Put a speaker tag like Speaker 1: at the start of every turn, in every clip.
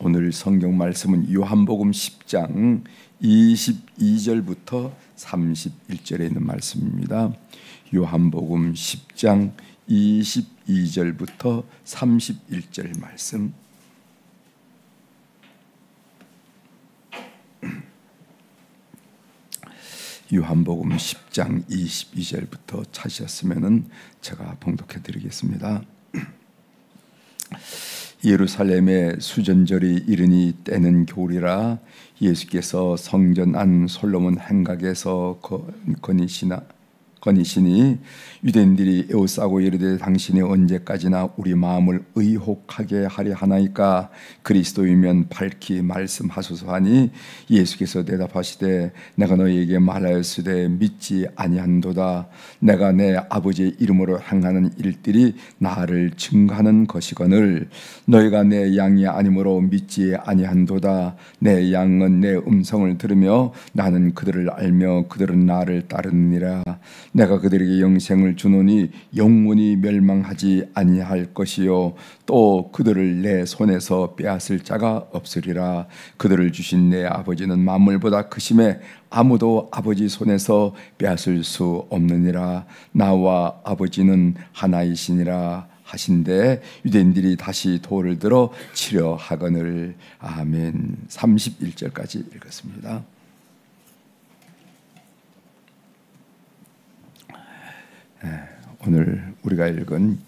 Speaker 1: 오늘 성경 말씀은 요한복음 10장 22절부터 31절에 있는 말씀입니다. 요한복음 10장 22절부터 31절 말씀. 요한복음 10장 22절부터 찾으셨으면 제가 봉독해 드리겠습니다. 예루살렘에 수전절이 이르니 때는 겨울이라 예수께서 성전 안 솔로몬 행각에서 거니시니 유대인들이 에워싸고 이르되 당신이 언제까지나 우리 마음을 의혹하게 하려 하나이까? 그리스도이면 밝히 말씀하소서 하니 예수께서 대답하시되 내가 너희에게 말하였으되 믿지 아니한도다. 내가 내 아버지의 이름으로 행하는 일들이 나를 증거하는 것이거늘 너희가 내 양이 아니므로 믿지 아니한도다. 내 양은 내 음성을 들으며 나는 그들을 알며 그들은 나를 따르느니라. 내가 그들에게 영생을 주노니 영원히 멸망하지 아니할 것이요 또 그들을 내 손에서 빼앗을 자가 없으리라. 그들을 주신 내 아버지는 만물보다 크심에 아무도 아버지 손에서 빼앗을 수 없느니라. 나와 아버지는 하나이시니라 하신대 유대인들이 다시 돌을 들어 치려 하거늘. 아멘. 31절까지 읽었습니다. 오늘 우리가 읽은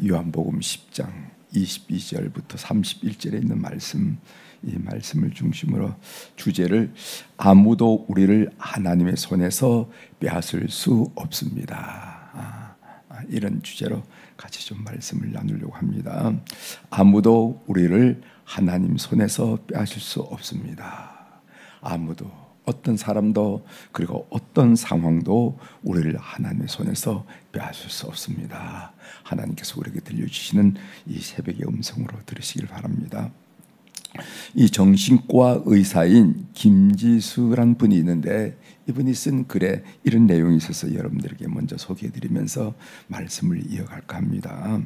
Speaker 1: 요한복음 10장 22절부터 31절에 있는 말씀, 이 말씀을 중심으로 주제를 아무도 우리를 하나님의 손에서 빼앗을 수 없습니다. 이런 주제로 같이 좀 말씀을 나누려고 합니다. 아무도 우리를 하나님 손에서 빼앗을 수 없습니다. 아무도, 어떤 사람도, 그리고 어떤 상황도 우리를 하나님의 손에서 빼앗을 수 없습니다. 하나님께서 우리에게 들려주시는 이 새벽의 음성으로 들으시길 바랍니다. 이 정신과 의사인 김지수란 분이 있는데 이분이 쓴 글에 이런 내용이 있어서 여러분들에게 먼저 소개해드리면서 말씀을 이어갈까 합니다.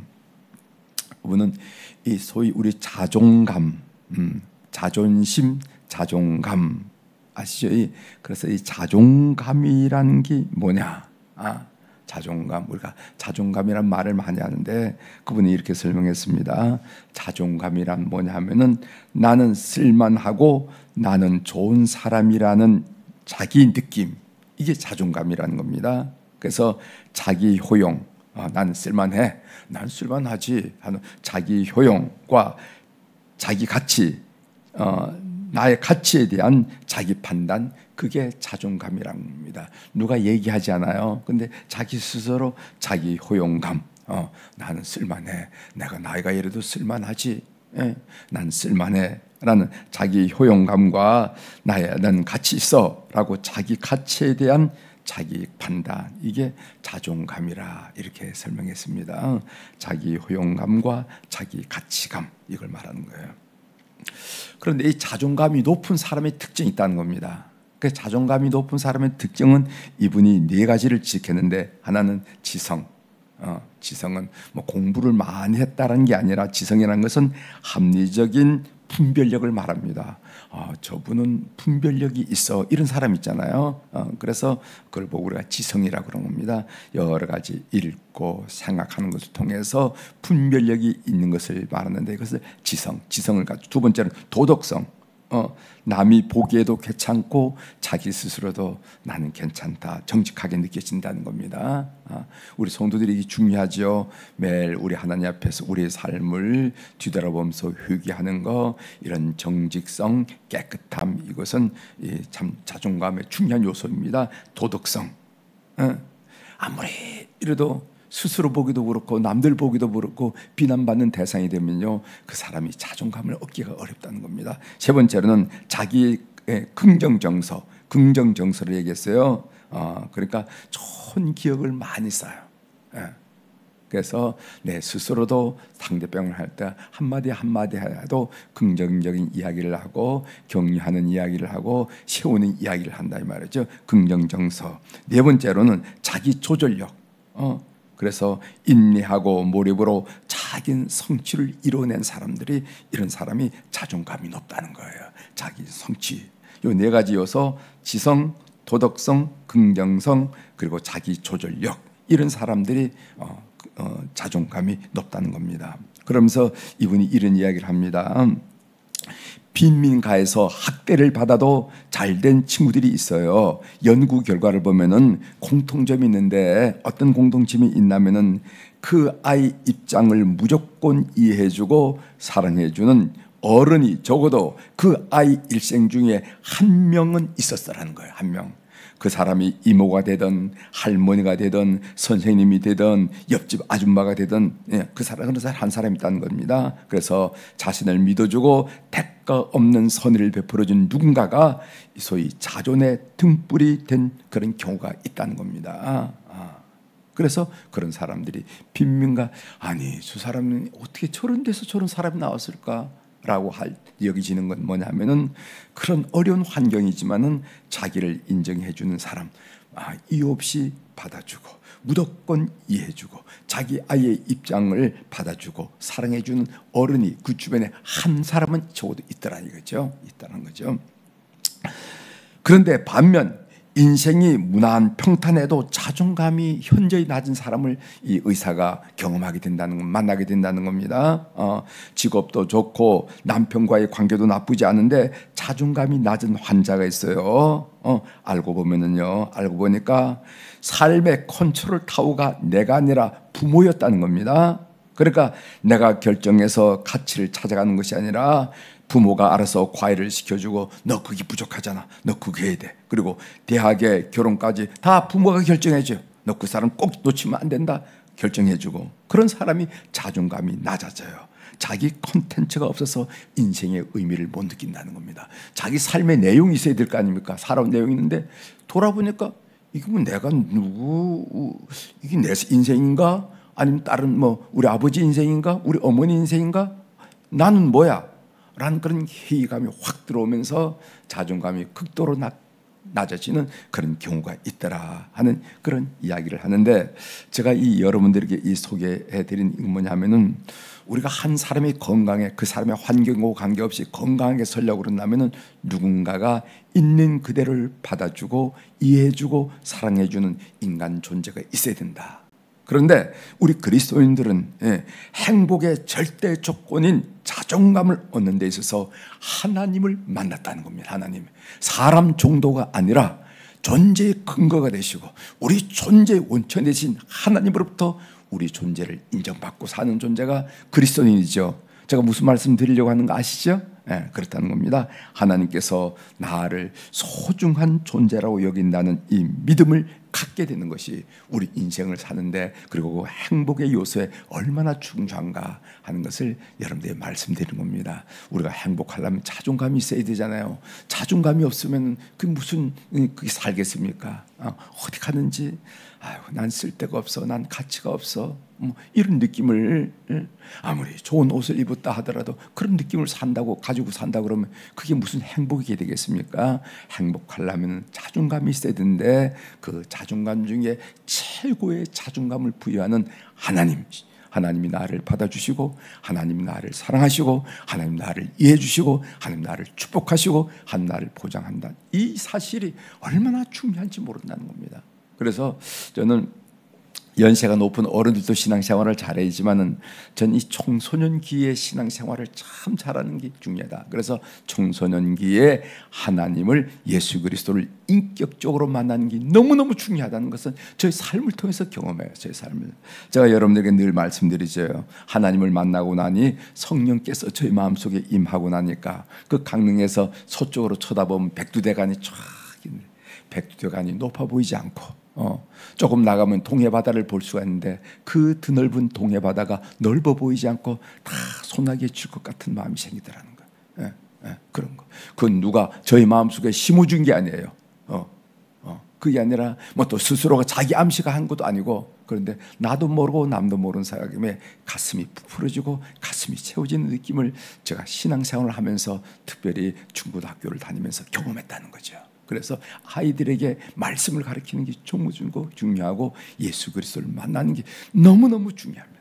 Speaker 1: 이분은 이 소위 우리 자존감, 자존심, 자존감 아시죠? 그래서 이 자존감이라는 게 뭐냐? 자존감, 우리가 자존감이란 말을 많이 하는데 그분이 이렇게 설명했습니다. 자존감이란 뭐냐 하면은 나는 쓸만하고 나는 좋은 사람이라는 자기 느낌, 이게 자존감이라는 겁니다. 그래서 자기 효용, 나는 쓸만해, 난 쓸만하지 하는 자기 효용과 자기 가치, 나의 가치에 대한 자기 판단, 그게 자존감이란 겁니다. 누가 얘기하지 않아요. 근데 자기 스스로 자기 효용감, 나는 쓸만해, 내가 나이가 이래도 쓸만하지, 난 쓸만해 라는 자기 효용감과 난 가치 있어 라고 자기 가치에 대한 자기 판단, 이게 자존감이라 이렇게 설명했습니다. 자기 효용감과 자기 가치감, 이걸 말하는 거예요. 그런데 이 자존감이 높은 사람의 특징이 있다는 겁니다. 그 자존감이 높은 사람의 특징은 이분이 네 가지를 지켰는데, 하나는 지성. 지성은 뭐 공부를 많이 했다는 게 아니라 지성이라는 것은 합리적인 분별력을 말합니다. 저분은 분별력이 있어, 이런 사람 있잖아요. 그래서 그걸 보고 우리가 지성이라고 그런 겁니다. 여러 가지 읽고 생각하는 것을 통해서 분별력이 있는 것을 말하는데 이것을 지성을 가지고, 두 번째는 도덕성. 남이 보기에도 괜찮고 자기 스스로도 나는 괜찮다, 정직하게 느껴진다는 겁니다. 우리 성도들이 중요하죠. 매일 우리 하나님 앞에서 우리의 삶을 뒤돌아보면서 회개하는 거, 이런 정직성, 깨끗함, 이것은 참 자존감의 중요한 요소입니다. 도덕성. 아무리 이래도 스스로 보기도 그렇고 남들 보기도 그렇고 비난받는 대상이 되면요, 그 사람이 자존감을 얻기가 어렵다는 겁니다. 세 번째로는 자기의 긍정정서를 얘기했어요. 그러니까 좋은 기억을 많이 쌓아요. 그래서 내 스스로도 상대방을 할 때 한마디 해도 긍정적인 이야기를 하고 격려하는 이야기를 하고 세우는 이야기를 한다 이 말이죠. 긍정정서. 네 번째로는 자기 조절력. 그래서 인내하고 몰입으로 작은 성취를 이뤄낸 사람들이, 이런 사람이 자존감이 높다는 거예요. 자기 성취. 이 네 가지 요소, 지성, 도덕성, 긍정성, 그리고 자기 조절력, 이런 사람들이 자존감이 높다는 겁니다. 그러면서 이분이 이런 이야기를 합니다. 빈민가에서 학대를 받아도 잘된 친구들이 있어요. 연구 결과를 보면은 공통점이 있는데, 어떤 공통점이 있냐면은 그 아이 입장을 무조건 이해해주고 사랑해주는 어른이 적어도 그 아이 일생 중에 한 명은 있었더라는 거예요. 한 명. 그 사람이 이모가 되든 할머니가 되든 선생님이 되든 옆집 아줌마가 되든, 그 사람 한 사람이 있다는 겁니다. 그래서 자신을 믿어주고 대가 없는 선의를 베풀어준 누군가가 소위 자존의 등불이 된 그런 경우가 있다는 겁니다. 그래서 그런 사람들이 빈민가, 아니 저 사람은 어떻게 저런 데서 저런 사람이 나왔을까? 라고 여기지는 건 뭐냐면은, 그런 어려운 환경이지만은 자기를 인정해주는 사람, 이유 없이 받아주고 무조건 이해해주고 자기 아이의 입장을 받아주고 사랑해주는 어른이 그 주변에 한 사람은 적어도 있다는 거죠. 그런데 반면 인생이 무난한 평탄해도 자존감이 현저히 낮은 사람을 이 의사가 경험하게 된다는, 만나게 된다는 겁니다. 직업도 좋고 남편과의 관계도 나쁘지 않은데 자존감이 낮은 환자가 있어요. 알고 보니까 삶의 컨트롤 타워가 내가 아니라 부모였다는 겁니다. 그러니까 내가 결정해서 가치를 찾아가는 것이 아니라 부모가 알아서 과외를 시켜주고, 너 그게 부족하잖아, 너 그거 해야 돼. 그리고 대학에 결혼까지 다 부모가 결정해줘요. 너 그 사람 꼭 놓치면 안 된다 결정해주고. 그런 사람이 자존감이 낮아져요. 자기 콘텐츠가 없어서 인생의 의미를 못 느낀다는 겁니다. 자기 삶의 내용이 있어야 될 거 아닙니까? 살아온 내용이 있는데 돌아보니까 이게 뭐 내가 누구, 이게 내 인생인가? 아니면 다른 뭐 우리 아버지 인생인가? 우리 어머니 인생인가? 나는 뭐야? 라는 그런 회의감이 확 들어오면서 자존감이 극도로 낮아지는 그런 경우가 있더라 하는 그런 이야기를 하는데, 제가 여러분들에게 소개해드린 이건 뭐냐면은, 우리가 한 사람이 건강해, 그 사람의 환경과 관계없이 건강하게 살려고 그런다면은 누군가가 있는 그대로를 받아주고 이해해주고 사랑해주는 인간 존재가 있어야 된다. 그런데 우리 그리스도인들은 행복의 절대 조건인 자존감을 얻는 데 있어서 하나님을 만났다는 겁니다. 하나님, 사람 정도가 아니라 존재의 근거가 되시고 우리 존재의 원천 되신 하나님으로부터 우리 존재를 인정받고 사는 존재가 그리스도인이죠. 제가 무슨 말씀 드리려고 하는 거 아시죠? 그렇다는 겁니다. 하나님께서 나를 소중한 존재라고 여긴다는 이 믿음을 갖게 되는 것이 우리 인생을 사는데, 그리고 그 행복의 요소에 얼마나 중요한가 하는 것을 여러분들에게 말씀드리는 겁니다. 우리가 행복하려면 자존감이 있어야 되잖아요. 자존감이 없으면 그게 살겠습니까? 어디 가는지, 난 쓸데가 없어, 난 가치가 없어, 이런 느낌을, 아무리 좋은 옷을 입었다 하더라도 그런 느낌을 가지고 산다 그러면 그게 무슨 행복이 되겠습니까? 행복하려면 자존감이 있어야 되는데, 그 자존감 중에 최고의 자존감을 부여하는 하나님이 나를 받아주시고, 하나님이 나를 사랑하시고, 하나님이 나를 이해해주시고, 하나님이 나를 축복하시고, 하나님이 나를 보장한다, 이 사실이 얼마나 중요한지 모른다는 겁니다. 그래서 저는 연세가 높은 어른들도 신앙생활을 잘해야지만은 전 이 청소년기의 신앙생활을 참 잘하는 게 중요하다. 그래서 청소년기에 하나님을, 예수 그리스도를 인격적으로 만나는 게 너무너무 중요하다는 것은 저희 삶을 통해서 경험해요. 저희 삶을. 제가 여러분들에게 늘 말씀드리죠. 하나님을 만나고 나니 성령께서 저희 마음속에 임하고 나니까 그 강릉에서 서쪽으로 쳐다보면 백두대간이 쫙 있는데, 백두대간이 높아 보이지 않고 조금 나가면 동해바다를 볼 수가 있는데, 그 드넓은 동해바다가 넓어 보이지 않고 다 소나기에 칠 것 같은 마음이 생기더라는 거예요. 그런 거. 그건 누가 저희 마음속에 심어준 게 아니에요. 그게 아니라 뭐 또 스스로가 자기 암시가 한 것도 아니고, 그런데 나도 모르고 남도 모르는 사람에 가슴이 부풀어지고 가슴이 채워지는 느낌을 제가 신앙생활을 하면서 특별히 중고등학교를 다니면서 경험했다는 거죠. 그래서 아이들에게 말씀을 가르치는 게 중요하고 예수 그리스도를 만나는 게 너무너무 중요합니다.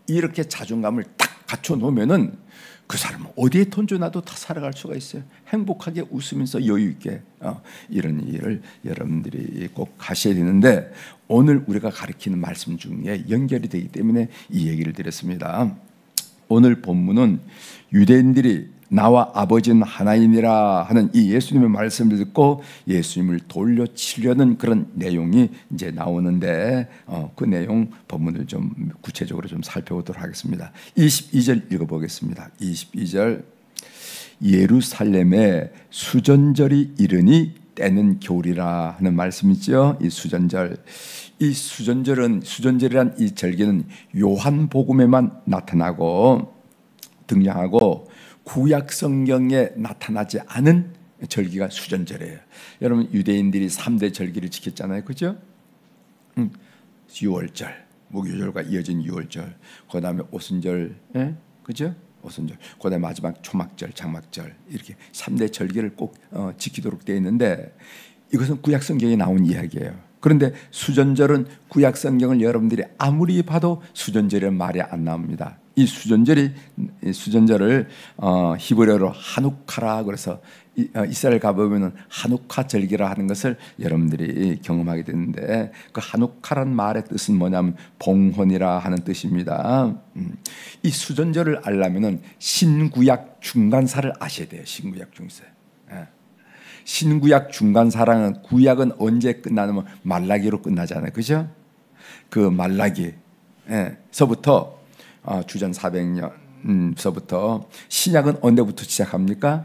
Speaker 1: 이렇게 자존감을 딱 갖춰놓으면은 그 사람은 어디에 던져놔도 다 살아갈 수가 있어요. 행복하게 웃으면서 여유 있게 이런 일을 여러분들이 꼭 하셔야 되는데, 오늘 우리가 가르치는 말씀 중에 연결이 되기 때문에 이 얘기를 드렸습니다. 오늘 본문은 유대인들이 나와 아버지는 하나이니라 하는 이 예수님의 말씀을 듣고 예수님을 돌려치려는 그런 내용이 이제 나오는데, 그 내용 본문을 좀 구체적으로 좀 살펴보도록 하겠습니다. 22절 읽어보겠습니다. 22절, 예루살렘에 수전절이 이르니 때는 겨울이라 하는 말씀이죠. 이 수전절, 이 수전절이란 이 절기는 요한복음에만 나타나고 등장하고 구약 성경에 나타나지 않은 절기가 수전절이에요. 여러분, 유대인들이 3대 절기를 지켰잖아요, 그죠? 6월절, 무교절과 이어진 6월절, 그 다음에 오순절, 그죠? 오순절, 그 다음에 마지막 초막절, 장막절, 이렇게 3대 절기를 꼭 지키도록 되어 있는데, 이것은 구약 성경에 나온 이야기예요. 그런데 수전절은 구약 성경을 여러분들이 아무리 봐도 수전절이라는 말이 안 나옵니다. 이 수전절을 히브리어로 하누카라, 그래서 이스라엘 가보면은 하누카 절기라 하는 것을 여러분들이 경험하게 되는데, 그 하누카란 말의 뜻은 뭐냐면 봉헌이라 하는 뜻입니다. 이 수전절을 알려면은 신구약 중간사를 아셔야 돼요. 신구약 중간사. 신구약 중간사랑은, 구약은 언제 끝나냐면 말라기로 끝나잖아요, 그죠? 그 말라기서부터 주전 400년서부터 신약은 언제부터 시작합니까?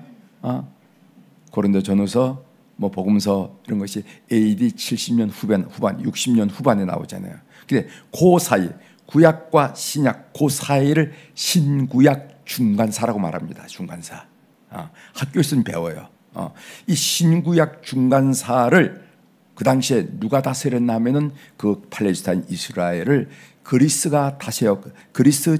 Speaker 1: 고린도전후서, 뭐 복음서 이런 것이 AD 70년 후반 60년 후반에 나오잖아요. 근데 그 사이, 구약과 신약 그 사이를 신구약 중간사라고 말합니다. 중간사. 학교에서는 배워요. 이 신구약 중간사를 그 당시에 누가 다스렸나 하면은 그 팔레스타인 이스라엘을 그리스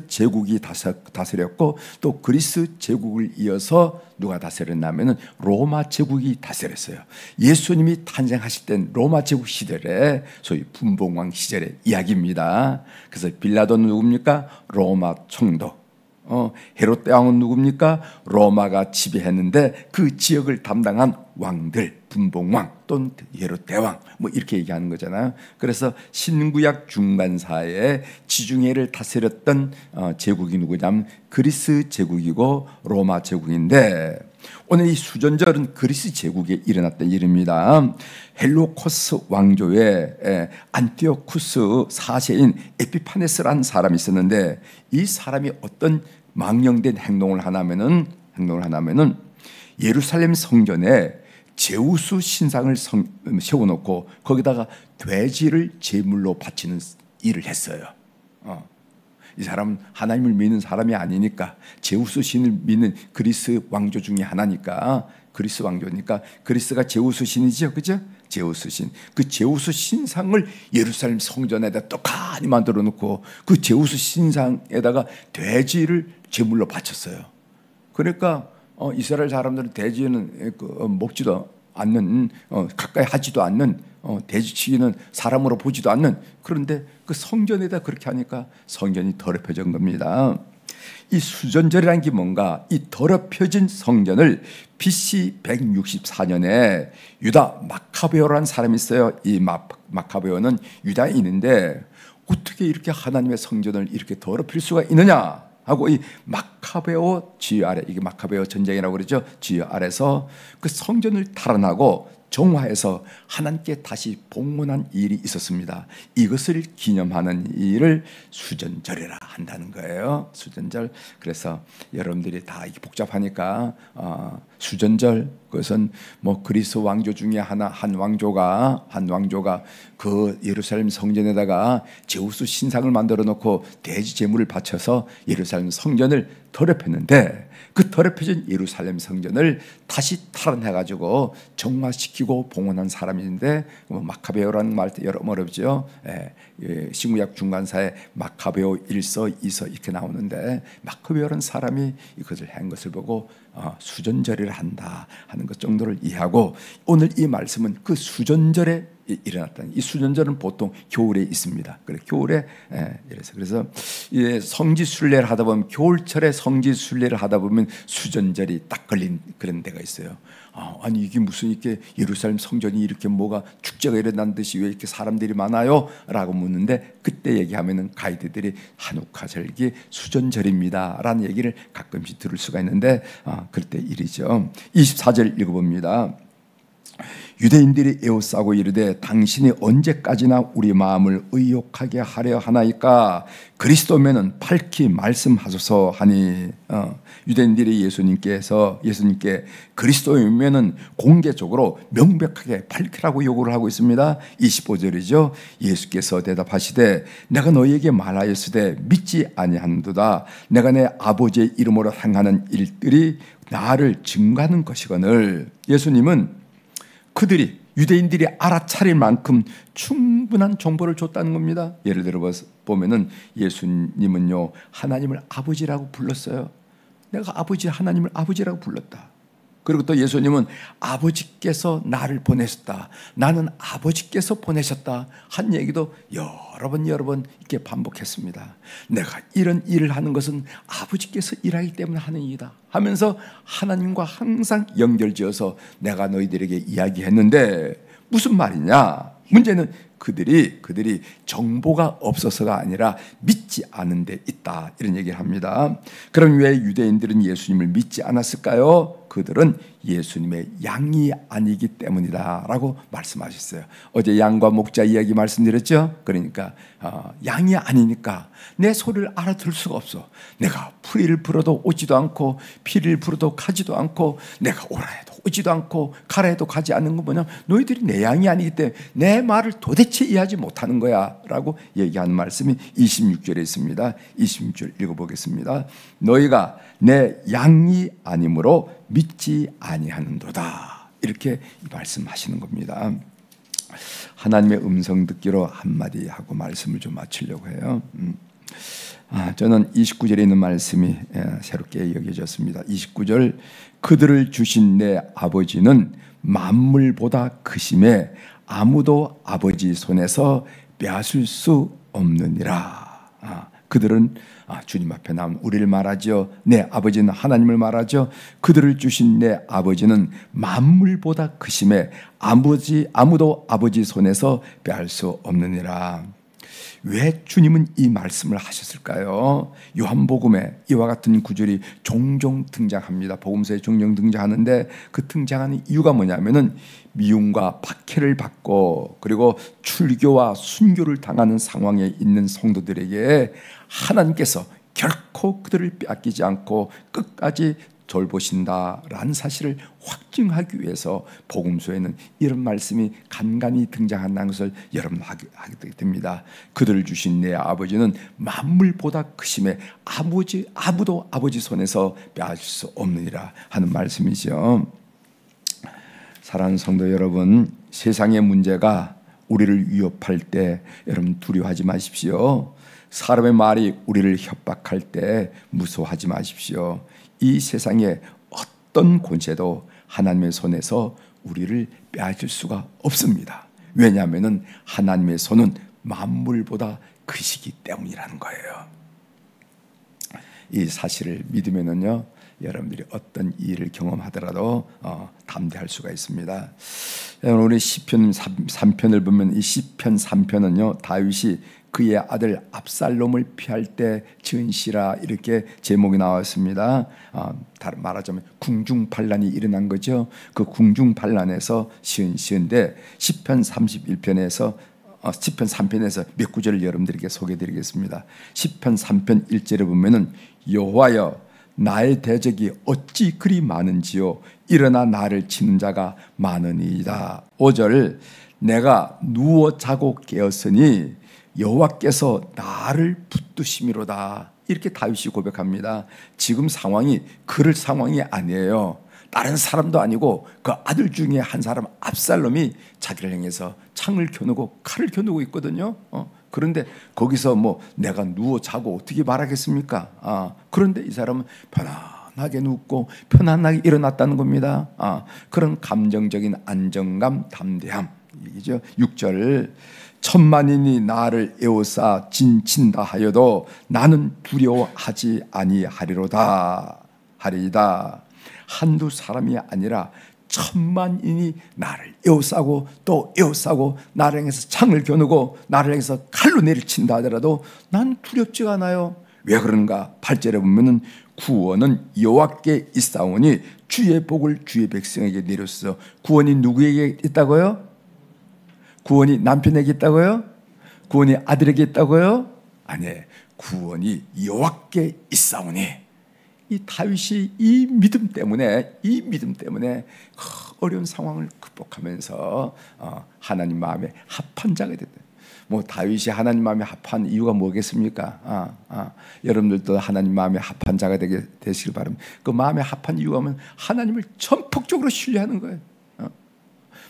Speaker 1: 제국이 다스렸고, 또 그리스 제국을 이어서 누가 다스렸냐면은 로마 제국이 다스렸어요. 예수님이 탄생하실 땐 로마 제국 시절에, 소위 분봉왕 시절의 이야기입니다. 그래서 빌라도는 누굽니까? 로마 총독. 헤롯 왕은 누굽니까? 로마가 지배했는데 그 지역을 담당한 왕들, 분봉왕 또는 헤롯 대왕, 뭐 이렇게 얘기하는 거잖아요. 그래서 신구약 중간사에 지중해를 다스렸던 제국이 누구냐면 그리스 제국이고 로마 제국인데, 오늘 이 수전절은 그리스 제국에 일어났던 일입니다. 헬로코스 왕조의 안티오쿠스 4세인 에피파네스라는 사람이 있었는데, 이 사람이 어떤 망령된 행동을 하냐면은 예루살렘 성전에 제우스 신상을 세워놓고 거기다가 돼지를 제물로 바치는 일을 했어요. 이 사람은 하나님을 믿는 사람이 아니니까, 제우스 신을 믿는 그리스 왕조 중에 하나니까, 그리스 왕조니까 그리스가 제우스 신이죠, 그죠? 제우스 신, 그 제우스 신상을 예루살렘 성전에다 떡하니 만들어 놓고 그 제우스 신상에다가 돼지를 제물로 바쳤어요. 그러니까 이스라엘 사람들은 돼지는 먹지도 않는, 가까이 하지도 않는, 돼지치기는 사람으로 보지도 않는, 그런데 그 성전에다 그렇게 하니까 성전이 더럽혀진 겁니다. 이 수전절이라는 게 뭔가, 이 더럽혀진 성전을 BC 164년에 유다 마카베오라는 사람이 있어요. 이 마카베오는 유다인인데 어떻게 이렇게 하나님의 성전을 이렇게 더럽힐 수가 있느냐 하고, 이 마카베오 지휘 아래, 이게 마카베오 전쟁이라고 그러죠. 지휘 아래서 그 성전을 탈환하고 정화해서 하나님께 다시 봉헌한 일이 있었습니다. 이것을 기념하는 일을 수전절이라 한다는 거예요. 수전절. 그래서 여러분들이 다 이게 복잡하니까 수전절, 그것은 뭐 그리스 왕조 중에 한 왕조가 그 예루살렘 성전에다가 제우스 신상을 만들어 놓고 돼지 제물을 바쳐서 예루살렘 성전을 더럽혔는데 그 더럽혀진 예루살렘 성전을 다시 탈환해가지고 정화시키고 봉헌한 사람인데 마카베오라는 말도 여러분 어렵죠. 신구약 중간사에 마카베오 1서 2서 이렇게 나오는데 마카베오라는 사람이 이것을 한 것을 보고 수전절을 한다 하는 것 정도를 이해하고 오늘 이 말씀은 그 수전절에 일어났다는 이 수전절은 보통 겨울에 있습니다. 그래 겨울에 그래서 성지 순례를 하다 보면 겨울철에 성지 순례를 하다 보면 수전절이 딱 걸린 그런 데가 있어요. 아니 이게 무슨 이렇게 예루살렘 성전이 이렇게 뭐가 축제가 일어난 듯이 왜 이렇게 사람들이 많아요? 라고 묻는데 그때 얘기하면은 가이드들이 한우카 절기 수전절입니다 라는 얘기를 가끔씩 들을 수가 있는데 그때 일이죠. 24절 읽어봅니다. 유대인들이 에워싸고 이르되 당신이 언제까지나 우리 마음을 의욕하게 하려 하나이까 그리스도면은 밝히 말씀하소서 하니 유대인들이 예수님께 그리스도면은 공개적으로 명백하게 밝히라고 요구를 하고 있습니다. 25절이죠. 예수께서 대답하시되 내가 너희에게 말하였으되 믿지 아니한도다. 내가 내 아버지의 이름으로 행하는 일들이 나를 증거하는 것이거늘. 예수님은 그들이 유대인들이 알아차릴 만큼 충분한 정보를 줬다는 겁니다. 예를 들어 보면은 예수님은요 하나님을 아버지라고 불렀어요. 내가 하나님을 아버지라고 불렀다. 그리고 또 예수님은 아버지께서 나를 보내셨다. 나는 아버지께서 보내셨다. 한 얘기도 여러 번 이렇게 반복했습니다. 내가 이런 일을 하는 것은 아버지께서 일하기 때문에 하는 일이다 하면서 하나님과 항상 연결지어서 내가 너희들에게 이야기했는데 무슨 말이냐? 문제는 그들이 정보가 없어서가 아니라 믿지 않은 데 있다 이런 얘기를 합니다. 그럼 왜 유대인들은 예수님을 믿지 않았을까요? 그들은 예수님의 양이 아니기 때문이다 라고 말씀하셨어요. 어제 양과 목자 이야기 말씀드렸죠. 그러니까 양이 아니니까 내 소리를 알아들을 수가 없어. 내가 풀이를 불어도 오지도 않고 피를 불어도 가지도 않고 내가 오라 해도 오지도 않고 가라 해도 가지 않는 건 뭐냐면 너희들이 내 양이 아니기 때문에 내 말을 도대체 이해하지 못하는 거야 라고 얘기하는 말씀이 26절에 있습니다. 26절 읽어보겠습니다. 너희가 내 양이 아니므로 믿지 아니하는도다 이렇게 말씀하시는 겁니다. 하나님의 음성 듣기로 한마디 하고 말씀을 좀 마치려고 해요. 저는 29절에 있는 말씀이 새롭게 여겨졌습니다. 29절 그들을 주신 내 아버지는 만물보다 크심에 아무도 아버지 손에서 빼앗을 수 없느니라. 그들은 주님 앞에 나온 우리를 말하죠. 내 아버지는 하나님을 말하죠. 그들을 주신 내 아버지는 만물보다 크심에 아무도 아버지 손에서 빼앗을 수 없느니라. 왜 주님은 이 말씀을 하셨을까요? 요한복음에 이와 같은 구절이 종종 등장합니다. 복음서에 종종 등장하는데 그 등장하는 이유가 뭐냐면은 미움과 박해를 받고 그리고 출교와 순교를 당하는 상황에 있는 성도들에게 하나님께서 결코 그들을 빼앗기지 않고 끝까지 돌보신다라는 사실을 확증하기 위해서 복음서에는 이런 말씀이 간간히 등장한다는 것을 여러분 하게 됩니다. 그들을 주신 내 아버지는 만물보다 크심에 아무도 아버지 손에서 빼앗을 수 없느니라 하는 말씀이죠. 사랑하는 성도 여러분, 세상의 문제가 우리를 위협할 때 여러분 두려워하지 마십시오. 사람의 말이 우리를 협박할 때 무서워하지 마십시오. 이 세상에 어떤 권세도 하나님의 손에서 우리를 빼앗을 수가 없습니다. 왜냐하면 하나님의 손은 만물보다 크시기 때문이라는 거예요. 이 사실을 믿으면은요, 여러분들이 어떤 일을 경험하더라도 담대할 수가 있습니다. 우리 시편 3편을 보면 이 시편 3편은요, 다윗이 그의 아들 압살롬을 피할 때 지은 시라 이렇게 제목이 나왔습니다. 다른 말하자면 궁중반란이 일어난 거죠. 그 궁중반란에서 지은 시인데 시편 31편에서 시편 3편에서 몇 구절을 여러분들에게 소개해드리겠습니다. 시편 3편 1절에 보면은 여호와여 나의 대적이 어찌 그리 많은지요 일어나 나를 치는 자가 많으니이다. 5절 내가 누워 자고 깨었으니 여호와께서 나를 붙드심이로다. 이렇게 다윗이 고백합니다. 지금 상황이 그럴 상황이 아니에요. 다른 사람도 아니고 그 아들 중에 한 사람 압살롬이 자기를 향해서 창을 겨누고 칼을 겨누고 있거든요. 그런데 거기서 뭐 내가 누워 자고 어떻게 말하겠습니까? 그런데 이 사람은 편안하게 눕고 편안하게 일어났다는 겁니다. 그런 감정적인 안정감, 담대함 얘기죠. 6절, 천만인이 나를 에워싸 진친다 하여도 나는 두려워하지 아니하리로다 하리이다. 한두 사람이 아니라 천만인이 나를 에워싸고 또 에워싸고 나를 향해서 창을 겨누고 나를 향해서 칼로 내리친다 하더라도 난 두렵지가 않아요. 왜 그런가? 8절에 보면은 구원은 여호와께 있사오니 주의 복을 주의 백성에게 내렸어. 구원이 누구에게 있다고요? 구원이 남편에게 있다고요? 구원이 아들에게 있다고요? 아니, 구원이 여호와께 있사오니. 이 다윗이 이 믿음 때문에 어려운 상황을 극복하면서 하나님 마음에 합한 자가 됐다. 뭐 다윗이 하나님 마음에 합한 이유가 뭐겠습니까? 여러분들도 하나님 마음에 합한 자가 되시길 바랍니다. 그 마음에 합한 이유가 뭐냐면 하나님을 전폭적으로 신뢰하는 거예요.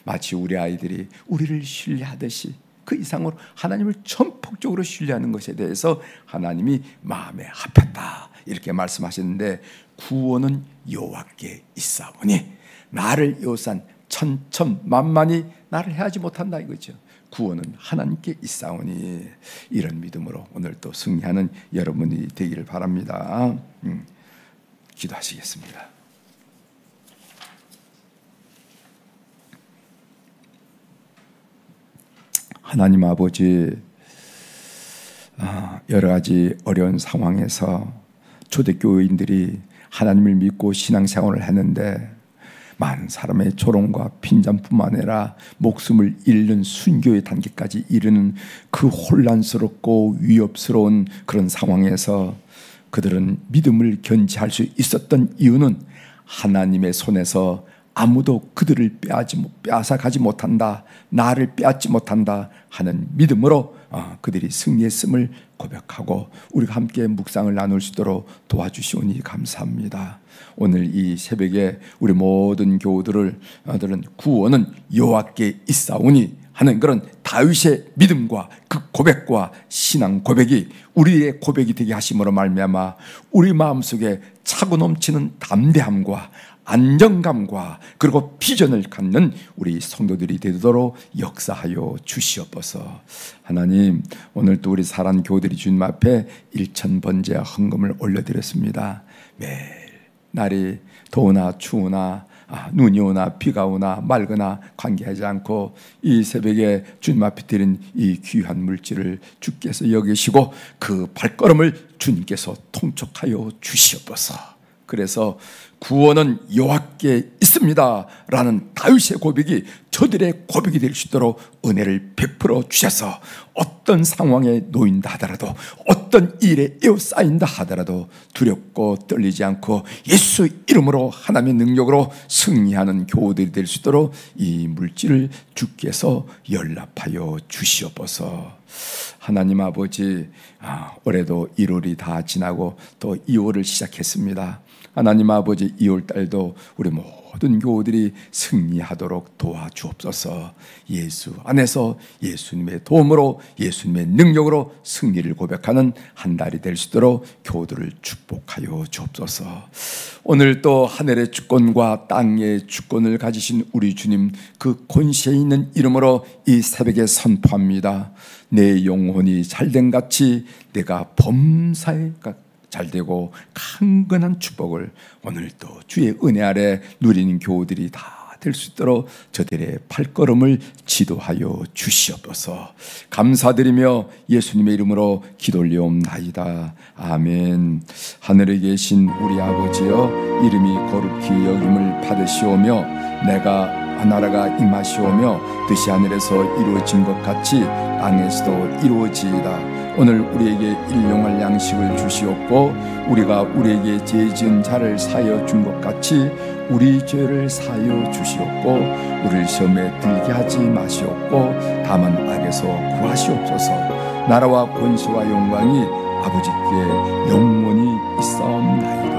Speaker 1: 마치 우리 아이들이 우리를 신뢰하듯이 그 이상으로 하나님을 전폭적으로 신뢰하는 것에 대해서 하나님이 마음에 합했다 이렇게 말씀하셨는데, 구원은 여호와께 있사오니 나를 여호산 천천만만이 나를 해하지 못한다 이거죠. 구원은 하나님께 있사오니. 이런 믿음으로 오늘 또 승리하는 여러분이 되기를 바랍니다. 기도하시겠습니다. 하나님 아버지, 여러 가지 어려운 상황에서 초대교인들이 하나님을 믿고 신앙생활을 했는데 많은 사람의 조롱과 핀잔뿐만 아니라 목숨을 잃는 순교의 단계까지 이르는 그 혼란스럽고 위협스러운 그런 상황에서 그들은 믿음을 견지할 수 있었던 이유는 하나님의 손에서 아무도 그들을 빼앗아가지 못한다, 나를 빼앗지 못한다 하는 믿음으로 그들이 승리했음을 고백하고 우리가 함께 묵상을 나눌 수 있도록 도와주시오니 감사합니다. 오늘 이 새벽에 우리 모든 교우들은 구원은 여호와께 있사오니 하는 그런 다윗의 믿음과 그 고백과 신앙 고백이 우리의 고백이 되게 하심으로 말미암아 우리 마음속에 차고 넘치는 담대함과 안정감과 그리고 비전을 갖는 우리 성도들이 되도록 역사하여 주시옵소서. 하나님, 오늘 또 우리 사랑 교우들이 주님 앞에 1,000번째 헌금을 올려드렸습니다. 매일 날이 더우나 추우나 눈이 오나 비가 오나 맑으나 관계하지 않고 이 새벽에 주님 앞에 드린 이 귀한 물질을 주께서 여기시고 그 발걸음을 주님께서 통촉하여 주시옵소서. 그래서 구원은 여호와께 있습니다 라는 다윗의 고백이 저들의 고백이 될 수 있도록 은혜를 베풀어 주셔서 어떤 상황에 놓인다 하더라도 어떤 일에 에워싸인다 하더라도 두렵고 떨리지 않고 예수 이름으로 하나님의 능력으로 승리하는 교우들이 될 수 있도록 이 물질을 주께서 연락하여 주시옵소서. 하나님 아버지, 올해도 1월이 다 지나고 또 2월을 시작했습니다. 하나님 아버지, 2월달도 우리 모든 교우들이 승리하도록 도와주옵소서. 예수 안에서 예수님의 도움으로 예수님의 능력으로 승리를 고백하는 한 달이 될 수 있도록 교우들을 축복하여 주옵소서. 오늘 또 하늘의 주권과 땅의 주권을 가지신 우리 주님 그 권세 있는 이름으로 이 새벽에 선포합니다. 내 영혼이 잘된 같이 내가 범사에 잘되고 강건한 축복을 오늘 또 주의 은혜 아래 누리는 교우들이 다 될 수 있도록 저들의 발걸음을 지도하여 주시옵소서. 감사드리며 예수님의 이름으로 기도 올리옵나이다. 아멘. 하늘에 계신 우리 아버지여, 이름이 거룩히 여김을 받으시오며 내가 나라가 임하시오며 뜻이 하늘에서 이루어진 것 같이 땅에서도 이루어지이다. 오늘 우리에게 일용할 양식을 주시옵고 우리가 우리에게 죄 지은 자를 사하여 준 것 같이 우리 죄를 사하여 주시옵고 우리를 시험에 들게 하지 마시옵고 다만 악에서 구하시옵소서. 나라와 권세와 영광이 아버지께 영원히 있사옵나이다.